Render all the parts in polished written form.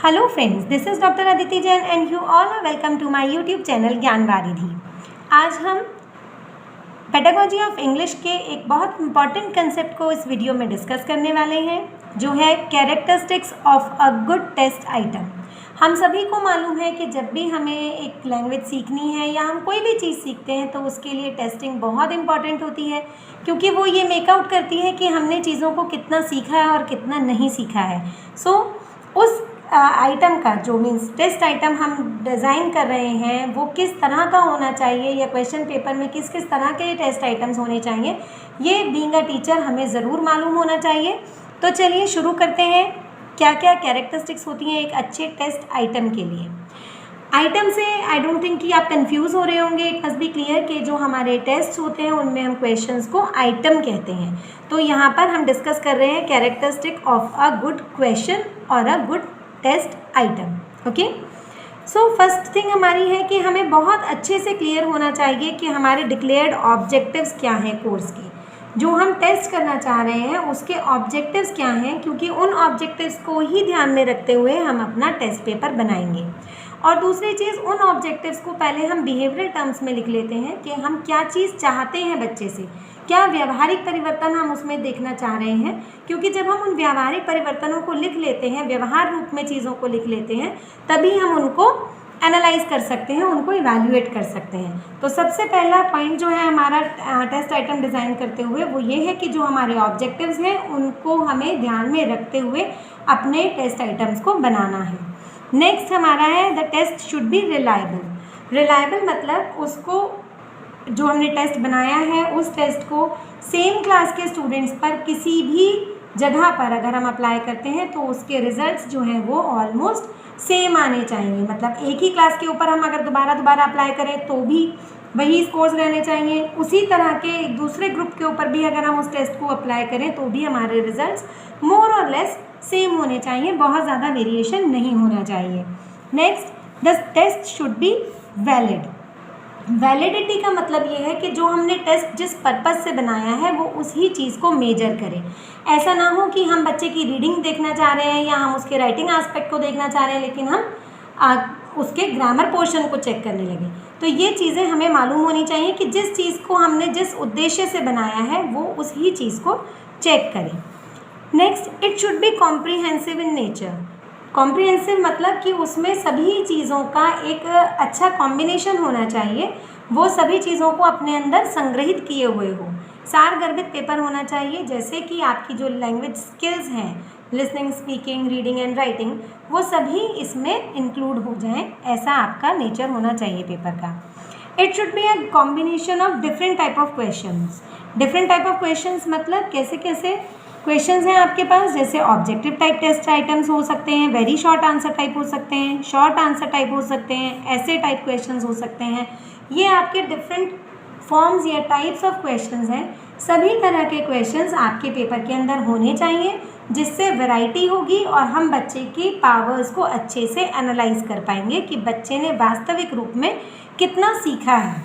Hello friends, this is Dr. Aditi Jain and you all are welcome to my YouTube channel ज्ञान वारिधि। आज हम pedagogy of English के एक बहुत important concept को इस वीडियो में डिस्कस करने वाले हैं, जो है characteristics of a good test item. हम सभी को मालूम है कि जब भी हमें एक लैंग्वेज सीखनी है या हम कोई भी चीज़ सीखते हैं तो उसके लिए टेस्टिंग बहुत इंपॉर्टेंट होती है, क्योंकि वो ये मेकआउट करती है कि हमने चीज़ों को कितना सीखा है और कितना नहीं सीखा है। उस आइटम का जो मीन्स टेस्ट आइटम हम डिज़ाइन कर रहे हैं वो किस तरह का होना चाहिए या क्वेश्चन पेपर में किस किस तरह के टेस्ट आइटम्स होने चाहिए, ये बीइंग अ टीचर हमें ज़रूर मालूम होना चाहिए। तो चलिए शुरू करते हैं। क्या क्या कैरेक्टरिस्टिक्स होती हैं एक अच्छे टेस्ट आइटम के लिए। आइटम से आई डोंट थिंक कि आप कंफ्यूज हो रहे होंगे। इट मस्ट बी क्लियर कि जो हमारे टेस्ट होते हैं उनमें हम क्वेश्चंस को आइटम कहते हैं। तो यहाँ पर हम डिस्कस कर रहे हैं characteristic of a good question और a good test item. Okay, so first thing हमारी है कि हमें बहुत अच्छे से क्लियर होना चाहिए कि हमारे डिक्लेयर्ड ऑब्जेक्टिव्स क्या हैं कोर्स के, जो हम टेस्ट करना चाह रहे हैं उसके ऑब्जेक्टिव्स क्या हैं, क्योंकि उन ऑब्जेक्टिव्स को ही ध्यान में रखते हुए हम अपना टेस्ट पेपर बनाएंगे। और दूसरी चीज़, उन ऑब्जेक्टिव्स को पहले हम बिहेवियरल टर्म्स में लिख लेते हैं कि हम क्या चीज़ चाहते हैं बच्चे से, क्या व्यवहारिक परिवर्तन हम उसमें देखना चाह रहे हैं। क्योंकि जब हम उन व्यवहारिक परिवर्तनों को लिख लेते हैं, व्यवहार रूप में चीज़ों को लिख लेते हैं, तभी हम उनको एनालाइज कर सकते हैं, उनको इवैल्यूएट कर सकते हैं। तो सबसे पहला पॉइंट जो है हमारा टेस्ट आइटम डिज़ाइन करते हुए वो ये है कि जो हमारे ऑब्जेक्टिव्स हैं उनको हमें ध्यान में रखते हुए अपने टेस्ट आइटम्स को बनाना है। नेक्स्ट हमारा है the test should be reliable. Reliable मतलब उसको जो हमने टेस्ट बनाया है उस टेस्ट को सेम क्लास के स्टूडेंट्स पर किसी भी जगह पर अगर हम अप्लाई करते हैं तो उसके रिजल्ट्स जो हैं वो ऑलमोस्ट सेम आने चाहिए। मतलब एक ही क्लास के ऊपर हम अगर दोबारा अप्लाई करें तो भी वही स्कोर्स रहने चाहिए, उसी तरह के दूसरे ग्रुप के ऊपर भी अगर हम उस टेस्ट को अप्लाई करें तो भी हमारे रिजल्ट्स मोर और लेस सेम होने चाहिए, बहुत ज़्यादा वेरिएशन नहीं होना चाहिए। Next, the test should be valid. Validity का मतलब ये है कि जो हमने टेस्ट जिस पर्पज़ से बनाया है वो उसी चीज़ को मेजर करें। ऐसा ना हो कि हम बच्चे की रीडिंग देखना चाह रहे हैं या हम उसके राइटिंग एस्पेक्ट को देखना चाह रहे हैं, लेकिन हम उसके ग्रामर पोर्शन को चेक करने लगे। तो ये चीज़ें हमें मालूम होनी चाहिए कि जिस चीज़ को हमने जिस उद्देश्य से बनाया है वो उसी चीज़ को चेक करें। Next, it should be comprehensive in nature. Comprehensive मतलब कि उसमें सभी चीज़ों का एक अच्छा कॉम्बिनेशन होना चाहिए, वो सभी चीज़ों को अपने अंदर संग्रहित किए हुए हो। सारगर्भित पेपर होना चाहिए, जैसे कि आपकी जो लैंग्वेज स्किल्स हैं, listening, speaking, reading and writing, वो सभी इसमें इंक्लूड हो जाएं, ऐसा आपका नेचर होना चाहिए पेपर का। It should be a combination of different type of questions. Different type of questions मतलब कैसे कैसे क्वेश्चंस हैं आपके पास, जैसे ऑब्जेक्टिव टाइप टेस्ट आइटम्स हो सकते हैं, वेरी शॉर्ट आंसर टाइप हो सकते हैं, शॉर्ट आंसर टाइप हो सकते हैं, ऐसे टाइप क्वेश्चंस हो सकते हैं। ये आपके डिफरेंट फॉर्म्स या टाइप्स ऑफ क्वेश्चंस हैं। सभी तरह के क्वेश्चंस आपके पेपर के अंदर होने चाहिए, जिससे वैरायटी होगी और हम बच्चे की पावर्स को अच्छे से एनालाइज कर पाएंगे कि बच्चे ने वास्तविक रूप में कितना सीखा है।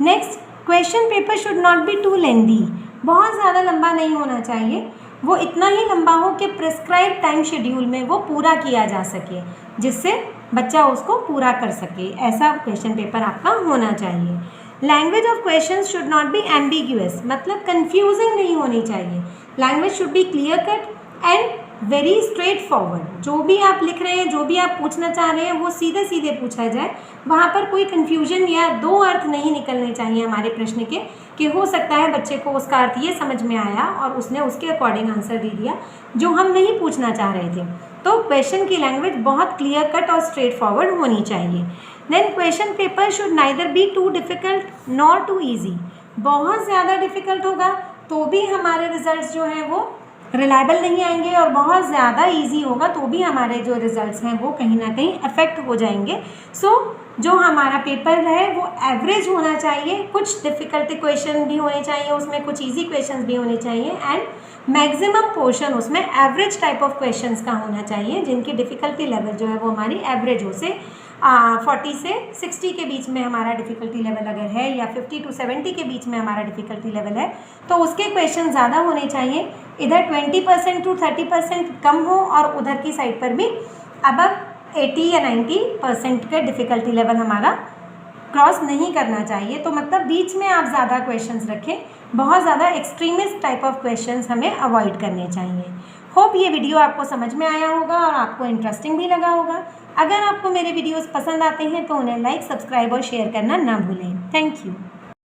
Next, question paper should not be too lengthy. बहुत ज़्यादा लंबा नहीं होना चाहिए, वो इतना ही लंबा हो कि प्रिस्क्राइब टाइम शेड्यूल में वो पूरा किया जा सके, जिससे बच्चा उसको पूरा कर सके। ऐसा क्वेश्चन पेपर आपका होना चाहिए। Language of questions should not B ambiguous, मतलब कंफ्यूजिंग नहीं होनी चाहिए। Language should be clear cut and very straight forward. जो भी आप लिख रहे हैं, जो भी आप पूछना चाह रहे हैं वो सीधे सीधे पूछा जाए, वहाँ पर कोई कन्फ्यूजन या दो अर्थ नहीं निकलने चाहिए हमारे प्रश्न के, कि हो सकता है बच्चे को उसका अर्थ ये समझ में आया और उसने उसके अकॉर्डिंग आंसर दे दिया जो हम नहीं पूछना चाह रहे थे। तो क्वेश्चन की लैंग्वेज बहुत क्लियर कट और स्ट्रेट फॉरवर्ड होनी चाहिए। Then question paper should neither be too difficult nor too easy. बहुत ज़्यादा डिफ़िकल्ट होगा तो भी हमारे रिजल्ट्स जो हैं वो रिलायबल नहीं आएंगे, और बहुत ज़्यादा इजी होगा तो भी हमारे जो रिजल्ट्स हैं वो कहीं ना कहीं अफेक्ट हो जाएंगे। जो हमारा पेपर है वो एवरेज होना चाहिए। कुछ डिफ़िकल्टी क्वेश्चन भी होने चाहिए उसमें, कुछ इजी क्वेश्चंस भी होने चाहिए, एंड मैक्सिमम पोर्शन उसमें एवरेज टाइप ऑफ क्वेश्चंस का होना चाहिए, जिनकी डिफ़िकल्टी लेवल जो है वो हमारी एवरेज हो से 40 से 60 के बीच में हमारा डिफ़िकल्टी लेवल अगर है, या 50 to 70 के बीच में हमारा डिफ़िकल्टी लेवल है, तो उसके क्वेश्चन ज़्यादा होने चाहिए। इधर 20% to 30% कम हो और उधर की साइड पर भी अबव 80 या 90% का डिफ़िकल्टी लेवल हमारा क्रॉस नहीं करना चाहिए। तो मतलब बीच में आप ज़्यादा क्वेश्चंस रखें, बहुत ज़्यादा एक्सट्रीमिस्ट टाइप ऑफ क्वेश्चंस हमें अवॉइड करने चाहिए। होप ये वीडियो आपको समझ में आया होगा और आपको इंटरेस्टिंग भी लगा होगा। अगर आपको मेरे वीडियोस पसंद आते हैं तो उन्हें लाइक, सब्सक्राइब और शेयर करना ना भूलें। Thank you.